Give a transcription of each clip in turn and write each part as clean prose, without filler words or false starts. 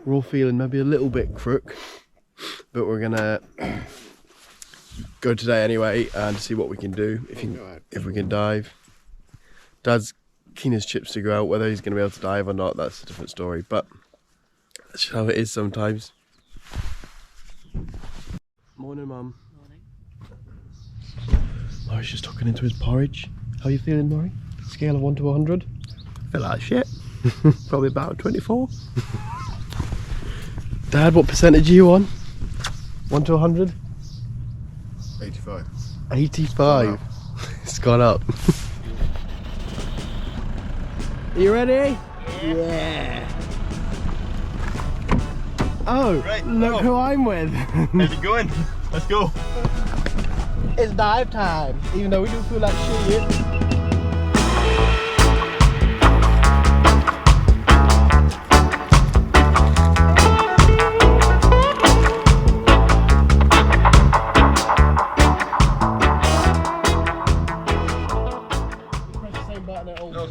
We're all feeling maybe a little bit crook, but we're gonna go today anyway and see what we can do, if we can dive. Dad's keen as chips to go out. Whether he's gonna be able to dive or not, that's a different story, but that's just how it is sometimes. Morning, Mum. Morning. Murray's just tucking into his porridge. How are you feeling, Murray? Scale of 1 to 100? I feel like shit. Probably about 24. Dad, what percentage are you on? 1 to 100? 85. 85. It's gone up. Are you ready? Yeah. Oh, Right, look who I'm with. How's it going? Let's go. It's dive time, even though we do feel like shit.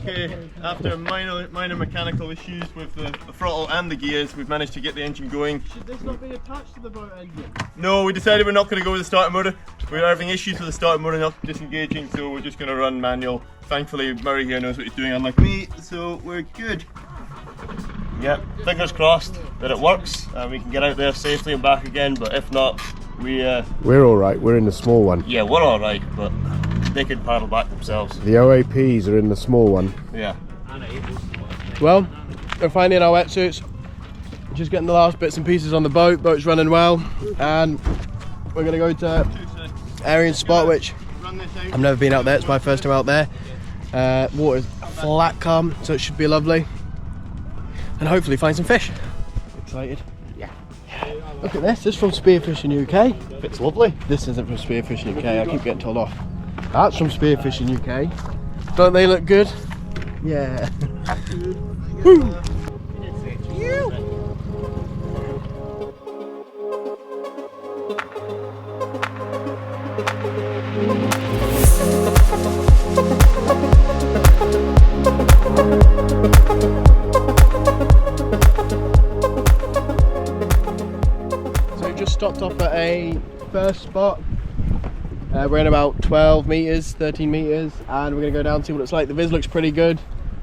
Okay, after minor mechanical issues with the throttle and the gears, we've managed to get the engine going. Should this not be attached to the boat engine? No, we decided we're not going to go with the starter motor. We're having issues with the starter motor not disengaging, so we're just going to run manual. Thankfully, Murray here knows what he's doing, unlike me, so we're good. Yep, fingers crossed that it works and we can get out there safely and back again, but if not, We're alright, we're in the small one. yeah, we're alright, but they can paddle back themselves. The OAPs are in the small one. Yeah. Well, we're finding our wetsuits. Just getting the last bits and pieces on the boat. Boat's running well, and we're gonna go to Arian Spot, which I've never been out there. It's my first time out there. Water's flat calm, so it should be lovely, and hopefully find some fish. Excited? Yeah. Look at this. This is from Spearfishing UK. It's lovely. This isn't from Spearfishing UK. I keep getting told off. That's from Spearfishing UK. Don't they look good? Yeah. Woo. So we just stopped off at a first spot. We're in about 12 metres, 13 metres, and we're going to go down and see what it's like. The viz looks pretty good.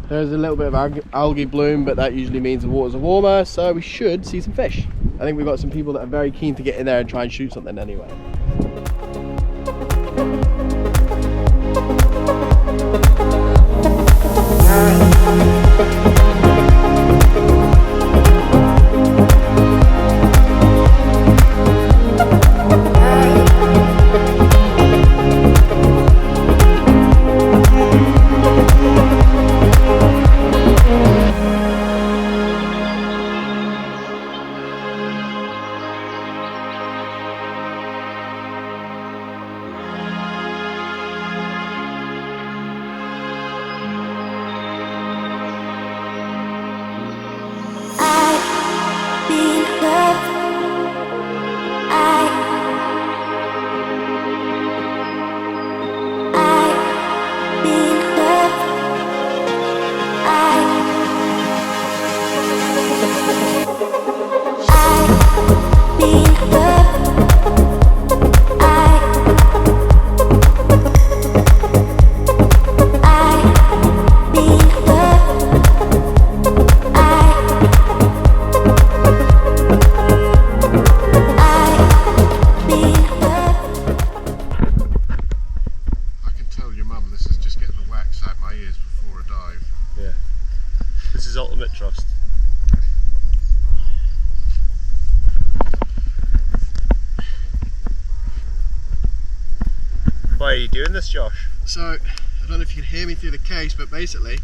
There's a little bit of algae bloom, but that usually means the waters are warmer, so we should see some fish. I think we've got some people that are very keen to get in there and try and shoot something anyway. Ultimate trust. Why are you doing this, Josh? So, I don't know if you can hear me through the case, but basically,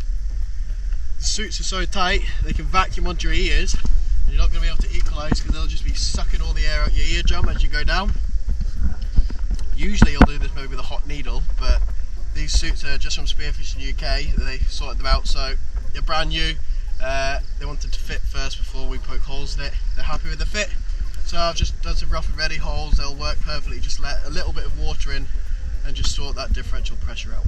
the suits are so tight, they can vacuum onto your ears, and you're not going to be able to equalise because they'll just be sucking all the air out your eardrum as you go down. Usually you'll do this maybe with a hot needle, but these suits are just from Spearfishing UK. They sorted them out, so they're brand new. They wanted to fit first before we poke holes in it. They're happy with the fit, so I've just done some rough and ready holes. They'll work perfectly. Just let a little bit of water in and just sort that differential pressure out.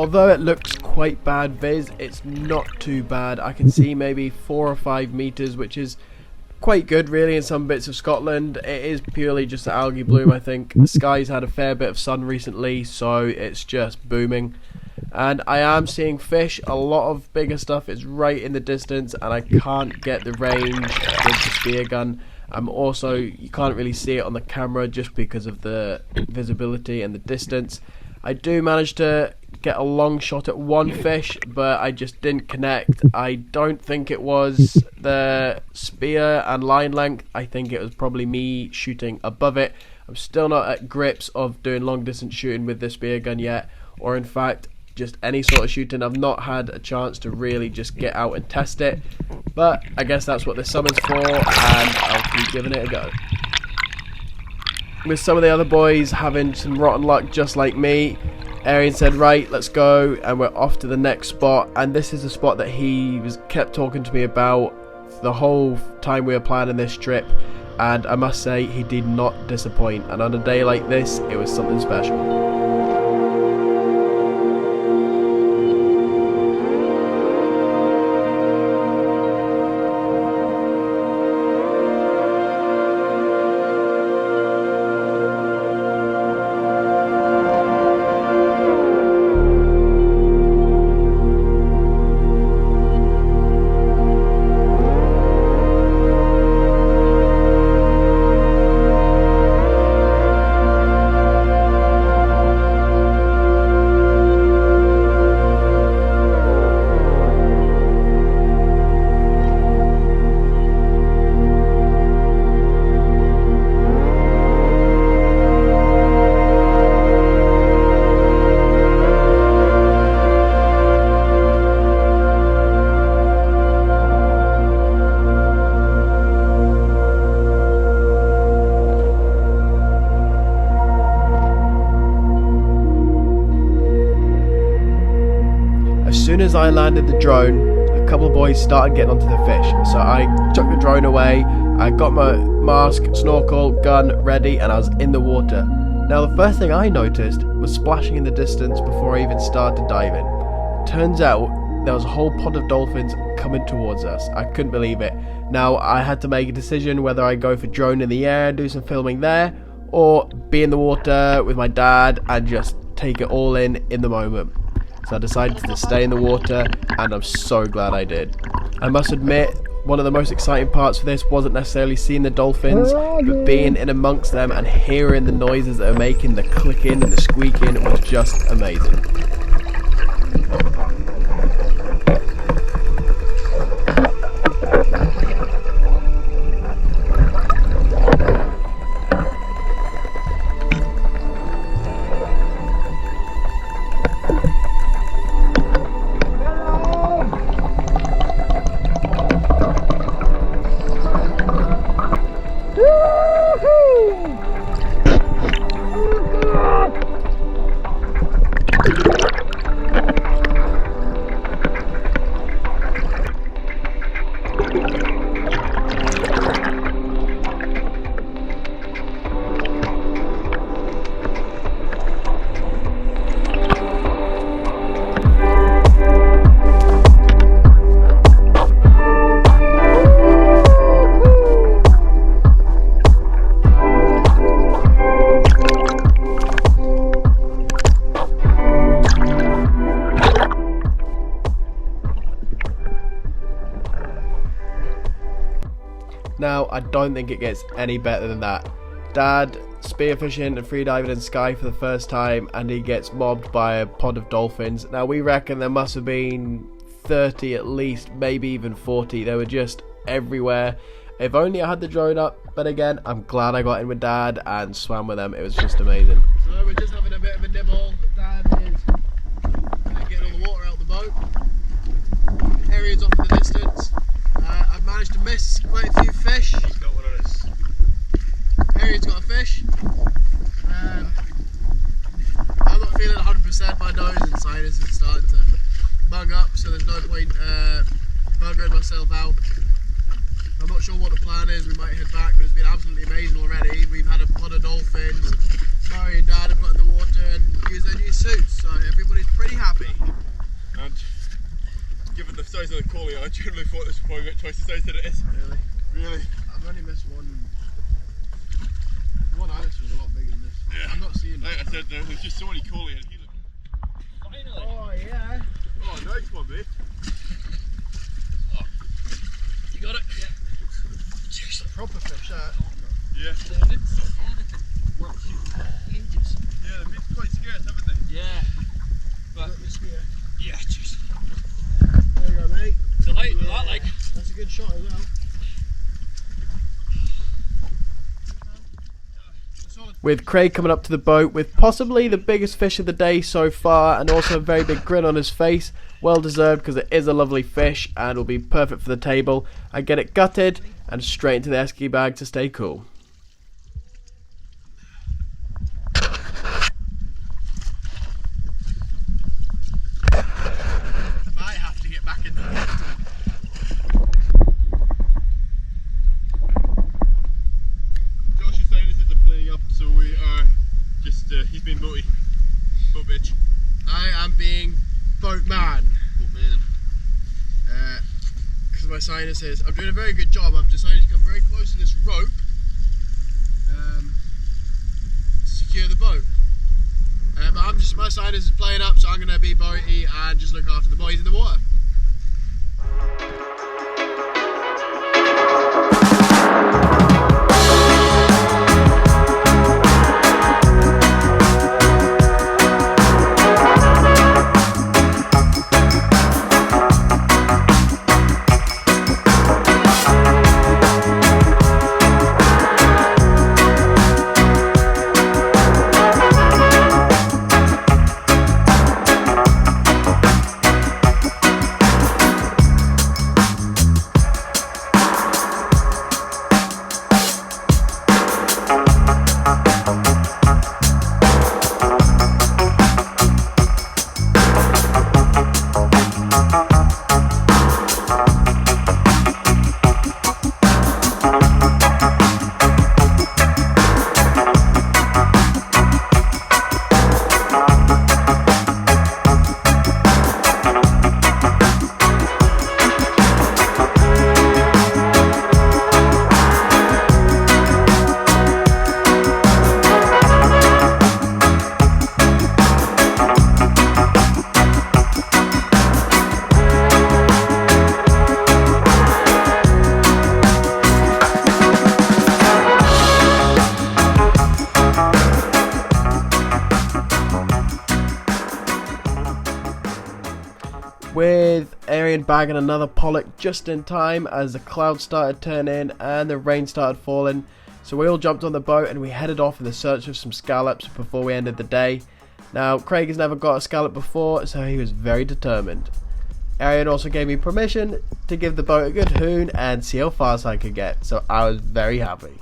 although it looks quite bad viz, it's not too bad. I can see maybe 4 or 5 meters, which is quite good really in some bits of Scotland. It is purely just the algae bloom, I think. The SKYE's had a fair bit of sun recently, so it's just booming. And I am seeing fish. A lot of bigger stuff is right in the distance, and I can't get the range with the spear gun. Also, you can't really see it on the camera just because of the visibility and the distance. I do manage to get a long shot at one fish, but I just didn't connect. I don't think it was the spear and line length. I think it was probably me shooting above it. I'm still not at grips of doing long distance shooting with the spear gun yet, or in fact just any sort of shooting. I've not had a chance to really just get out and test it, but I guess that's what this summer's for, and I'll keep giving it a go. With some of the other boys having some rotten luck just like me, Arian said, right, let's go, and we're off to the next spot. And this is a spot that he kept talking to me about the whole time we were planning this trip, and I must say he did not disappoint. And on a day like this, it was something special. As soon as I landed the drone, a couple of boys started getting onto the fish, so I took the drone away, I got my mask, snorkel, gun ready, and I was in the water. Now the first thing I noticed was splashing in the distance before I even started diving. Turns out there was a whole pod of dolphins coming towards us. I couldn't believe it. Now I had to make a decision whether I go for drone in the air, do some filming there, or be in the water with my dad and just take it all in the moment. So I decided to stay in the water, and I'm so glad I did. I must admit, one of the most exciting parts for this wasn't necessarily seeing the dolphins, but being in amongst them and hearing the noises that are making, the clicking and the squeaking, was just amazing. Now, I don't think it gets any better than that. Dad spearfishing and freediving in SKYE for the first time, and he gets mobbed by a pod of dolphins. Now, we reckon there must have been 30 at least, maybe even 40. They were just everywhere. If only I had the drone up, but again, I'm glad I got in with Dad and swam with them. It was just amazing. So we're just having a bit of a nibble. Dad is getting all the water out the boat. Arian's off in the distance. I've managed to miss quite a few fish. He's got one of his. Arian's got a fish. I'm not feeling 100%. My nose and sinus is starting to bung up, so there's no point buggering myself out. I'm not sure what the plan is. We might head back, but it's been absolutely amazing already. We've had a pod of dolphins. Murray and Dad have got in the water and used their new suits, so everybody's pretty happy. And given the size of the collie, I generally thought this was probably about twice the size that it is. Really? Really? I've only missed one. One I missed was a lot bigger than this. Yeah. I'm not seeing Like that. I said, there's just so many collie and he Finally! Oh yeah. Oh, nice one, mate. You got it? Yeah. Proper fish that. Yeah. They didn't see anything worth shooting for ages. Yeah, they've been quite scarce, haven't they? Yeah. But, Look, this here. yeah, cheers. There you go, mate. Delighted with that, like. That's a good shot as well. With Craig coming up to the boat with possibly the biggest fish of the day so far, and also a very big grin on his face. Well deserved, because it is a lovely fish and will be perfect for the table. I get it gutted and straight into the esky bag to stay cool. I might have to get back in the water. Josh is saying this is a playing up, so we are just, he's been boat bitch. I am being boat man. Boat man. Because of my sinuses. I'm doing a very good job. I've decided to come very close to this rope to secure the boat. But my sinus is playing up, so I'm going to be boaty and just look after the boys in the water. With Arian bagging another pollock just in time as the clouds started turning and the rain started falling. So we all jumped on the boat and we headed off in the search of some scallops before we ended the day. Now Craig has never got a scallop before, so he was very determined. Arian also gave me permission to give the boat a good hoon and see how fast I could get, so I was very happy.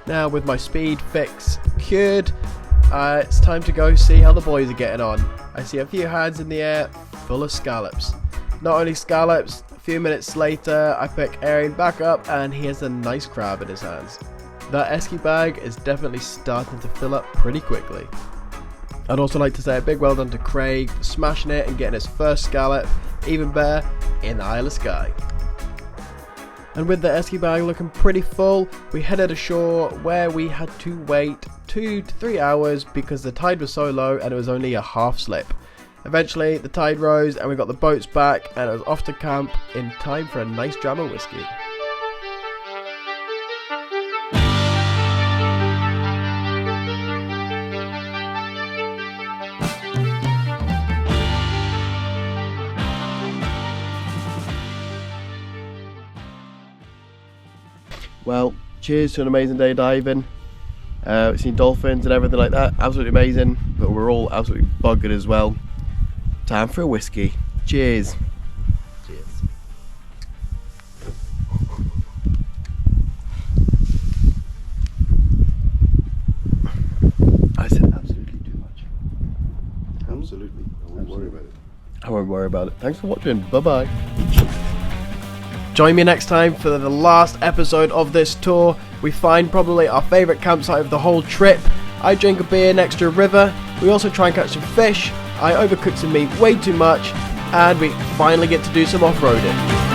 Now with my speed fix cured, it's time to go see how the boys are getting on. I see a few hands in the air full of scallops. Not only scallops, a few minutes later I pick Arian back up and he has a nice crab in his hands. That esky bag is definitely starting to fill up pretty quickly. I'd also like to say a big well done to Craig for smashing it and getting his first scallop, even better, in the Isle of Skye. And with the esky bag looking pretty full, we headed ashore where we had to wait 2 to 3 hours because the tide was so low and it was only a half slip. Eventually the tide rose and we got the boats back and it was off to camp in time for a nice dram of whiskey. Well, cheers to an amazing day diving. We've seen dolphins and everything like that, absolutely amazing, but we're all absolutely buggered as well. Time for a whiskey. Cheers. Cheers. I said absolutely too much. Absolutely. I wouldn't worry about it. I won't worry about it. Thanks for watching. Bye-bye. Join me next time for the last episode of this tour. We find probably our favourite campsite of the whole trip. I drink a beer next to a river. We also try and catch some fish. I overcook some meat way too much. And we finally get to do some off-roading.